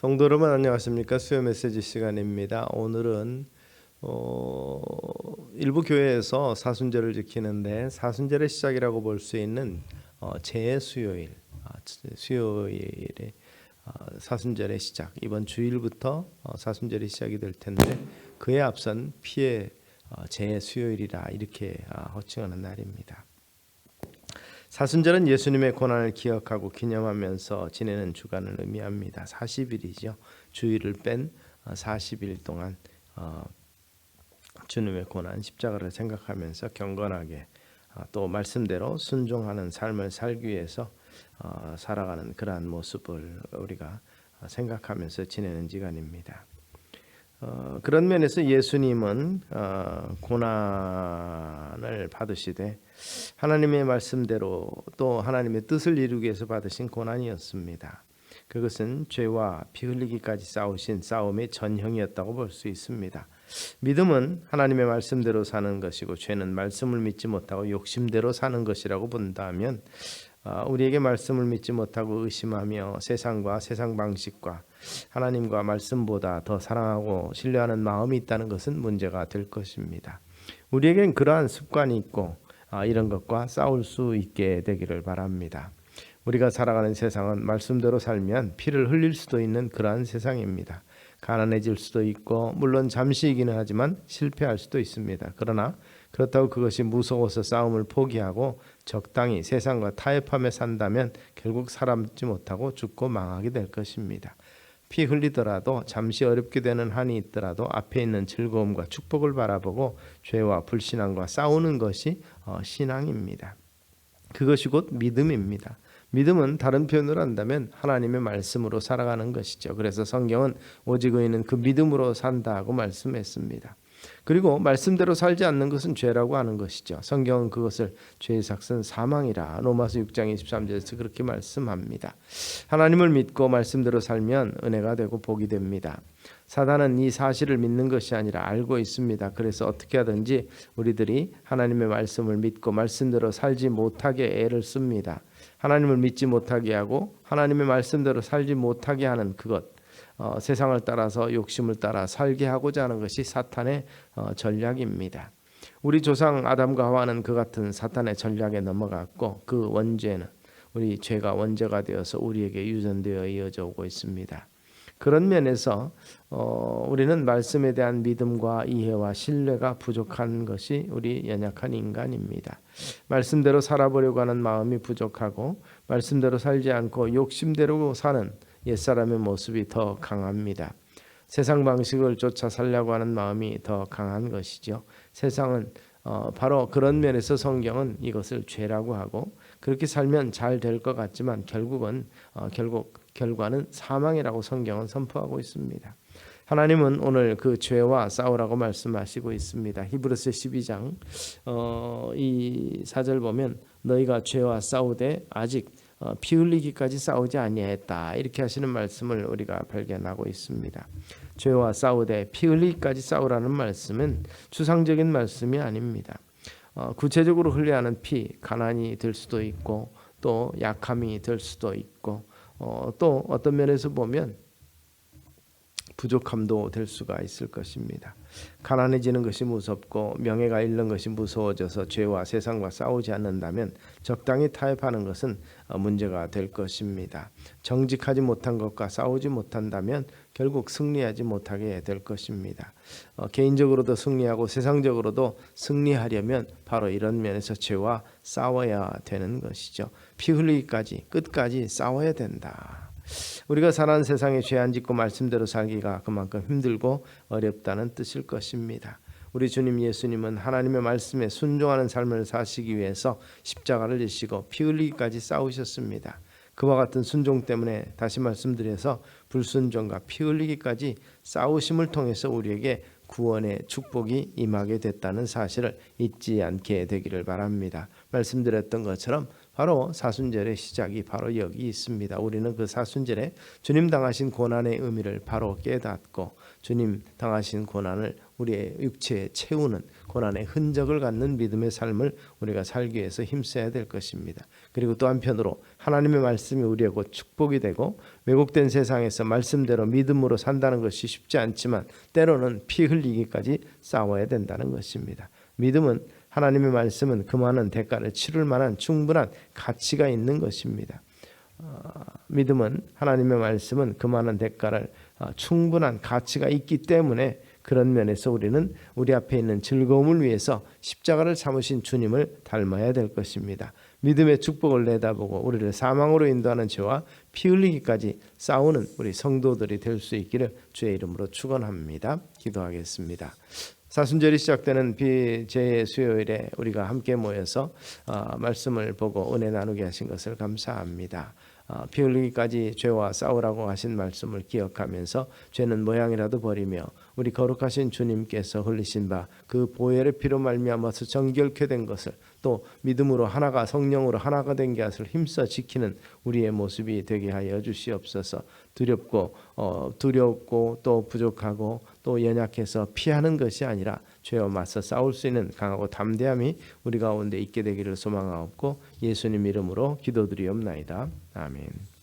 성도 여러분 안녕하십니까? 수요 메시지 시간입니다. 오늘은 일부 교회에서 사순절을 지키는데 사순절의 시작이라고 볼 수 있는 재수요일, 수요일에 사순절의 시작, 이번 주일부터 사순절이 시작이 될 텐데 그에 앞선 피해 재수요일이라 이렇게 호칭하는 날입니다. 사순절은 예수님의 고난을 기억하고 기념하면서 지내는 주간을 의미합니다. 40일이죠. 주일을 뺀 40일 동안 주님의 고난, 십자가를 생각하면서 경건하게 또 말씀대로 순종하는 삶을 살기 위해서 살아가는 그러한 모습을 우리가 생각하면서 지내는 시간입니다. 그런 면에서 예수님은 고난을 받으시되 하나님의 말씀대로 또 하나님의 뜻을 이루기 위해서 받으신 고난이었습니다. 그것은 죄와 피 흘리기까지 싸우신 싸움의 전형이었다고 볼 수 있습니다. 믿음은 하나님의 말씀대로 사는 것이고 죄는 말씀을 믿지 못하고 욕심대로 사는 것이라고 본다면 우리에게 말씀을 믿지 못하고 의심하며 세상과 세상 방식과 하나님과 말씀보다 더 사랑하고 신뢰하는 마음이 있다는 것은 문제가 될 것입니다. 우리에겐 그러한 습관이 있고 이런 것과 싸울 수 있게 되기를 바랍니다. 우리가 살아가는 세상은 말씀대로 살면 피를 흘릴 수도 있는 그러한 세상입니다. 가난해질 수도 있고 물론 잠시이기는 하지만 실패할 수도 있습니다. 그러나 그렇다고 그것이 무서워서 싸움을 포기하고 적당히 세상과 타협하며 산다면 결국 살아남지 못하고 죽고 망하게 될 것입니다. 피 흘리더라도 잠시 어렵게 되는 한이 있더라도 앞에 있는 즐거움과 축복을 바라보고 죄와 불신앙과 싸우는 것이 신앙입니다. 그것이 곧 믿음입니다. 믿음은 다른 표현으로 한다면 하나님의 말씀으로 살아가는 것이죠. 그래서 성경은 오직 의인은 그 믿음으로 산다고 말씀했습니다. 그리고 말씀대로 살지 않는 것은 죄라고 하는 것이죠. 성경은 그것을 죄의 삭은 사망이라 로마서 6장 23절에서 그렇게 말씀합니다. 하나님을 믿고 말씀대로 살면 은혜가 되고 복이 됩니다. 사단은 이 사실을 믿는 것이 아니라 알고 있습니다. 그래서 어떻게 하든지 우리들이 하나님의 말씀을 믿고 말씀대로 살지 못하게 애를 씁니다. 하나님을 믿지 못하게 하고 하나님의 말씀대로 살지 못하게 하는 그것, 세상을 따라서 욕심을 따라 살게 하고자 하는 것이 사탄의 전략입니다. 우리 조상 아담과 하와는 그 같은 사탄의 전략에 넘어갔고 그 원죄는 우리 죄가 원죄가 되어서 우리에게 유전되어 이어져 오고 있습니다. 그런 면에서 우리는 말씀에 대한 믿음과 이해와 신뢰가 부족한 것이 우리 연약한 인간입니다. 말씀대로 살아보려고 하는 마음이 부족하고 말씀대로 살지 않고 욕심대로 사는 옛사람의 모습이 더 강합니다. 세상 방식을 쫓아 살려고 하는 마음이 더 강한 것이죠. 세상은 바로 그런 면에서 성경은 이것을 죄라고 하고 그렇게 살면 잘 될 것 같지만 결과는 사망이라고 성경은 선포하고 있습니다. 하나님은 오늘 그 죄와 싸우라고 말씀하시고 있습니다. 히브리서 12장 이 4절 보면 너희가 죄와 싸우되 아직 피 흘리기까지 싸우지 아니했다 이렇게 하시는 말씀을 우리가 발견하고 있습니다. 죄와 싸우되 피 흘리기까지 싸우라는 말씀은 추상적인 말씀이 아닙니다. 구체적으로 흘려야 하는 피, 가난이 될 수도 있고 또 약함이 될 수도 있고 또 어떤 면에서 보면 부족함도 될 수가 있을 것입니다. 가난해지는 것이 무섭고 명예가 잃는 것이 무서워져서 죄와 세상과 싸우지 않는다면 적당히 타협하는 것은 문제가 될 것입니다. 정직하지 못한 것과 싸우지 못한다면 결국 승리하지 못하게 될 것입니다. 개인적으로도 승리하고 세상적으로도 승리하려면 바로 이런 면에서 죄와 싸워야 되는 것이죠. 피 흘리기까지 끝까지 싸워야 된다. 우리가 살아가는 세상에 죄 안 짓고 말씀대로 살기가 그만큼 힘들고 어렵다는 뜻일 것입니다. 우리 주님 예수님은 하나님의 말씀에 순종하는 삶을 사시기 위해서 십자가를 지시고 피 흘리기까지 싸우셨습니다. 그와 같은 순종 때문에 다시 말씀드려서 불순종과 피 흘리기까지 싸우심을 통해서 우리에게 구원의 축복이 임하게 됐다는 사실을 잊지 않게 되기를 바랍니다. 말씀드렸던 것처럼 바로 사순절의 시작이 바로 여기 있습니다. 우리는 그 사순절에 주님 당하신 고난의 의미를 바로 깨닫고 주님 당하신 고난을 우리의 육체에 채우는 고난의 흔적을 갖는 믿음의 삶을 우리가 살기 위해서 힘써야 될 것입니다. 그리고 또 한편으로 하나님의 말씀이 우리에게 축복이 되고 왜곡된 세상에서 말씀대로 믿음으로 산다는 것이 쉽지 않지만 때로는 피 흘리기까지 싸워야 된다는 것입니다. 믿음은 하나님의 말씀은 그 많은 대가를 치를 만한 충분한 가치가 있는 것입니다. 믿음은 하나님의 말씀은 그 많은 대가를 충분한 가치가 있기 때문에 그런 면에서 우리는 우리 앞에 있는 즐거움을 위해서 십자가를 참으신 주님을 닮아야 될 것입니다. 믿음의 축복을 내다보고 우리를 사망으로 인도하는 죄와 피 흘리기까지 싸우는 우리 성도들이 될 수 있기를 주의 이름으로 축원합니다. 기도하겠습니다. 사순절이 시작되는 비제의 수요일에 우리가 함께 모여서 말씀을 보고 은혜 나누게 하신 것을 감사합니다. 피 흘리기까지 죄와 싸우라고 하신 말씀을 기억하면서 죄는 모양이라도 버리며 우리 거룩하신 주님께서 흘리신 바 그 보혈의 피로 말미암아서 정결케 된 것을 또 믿음으로 하나가 성령으로 하나가 된 것을 힘써 지키는 우리의 모습이 되게 하여 주시옵소서. 두렵고 또 부족하고 또 연약해서 피하는 것이 아니라 죄와 맞서 싸울 수 있는 강하고 담대함이 우리 가운데 있게 되기를 소망하옵고 예수님 이름으로 기도드리옵나이다. 아멘.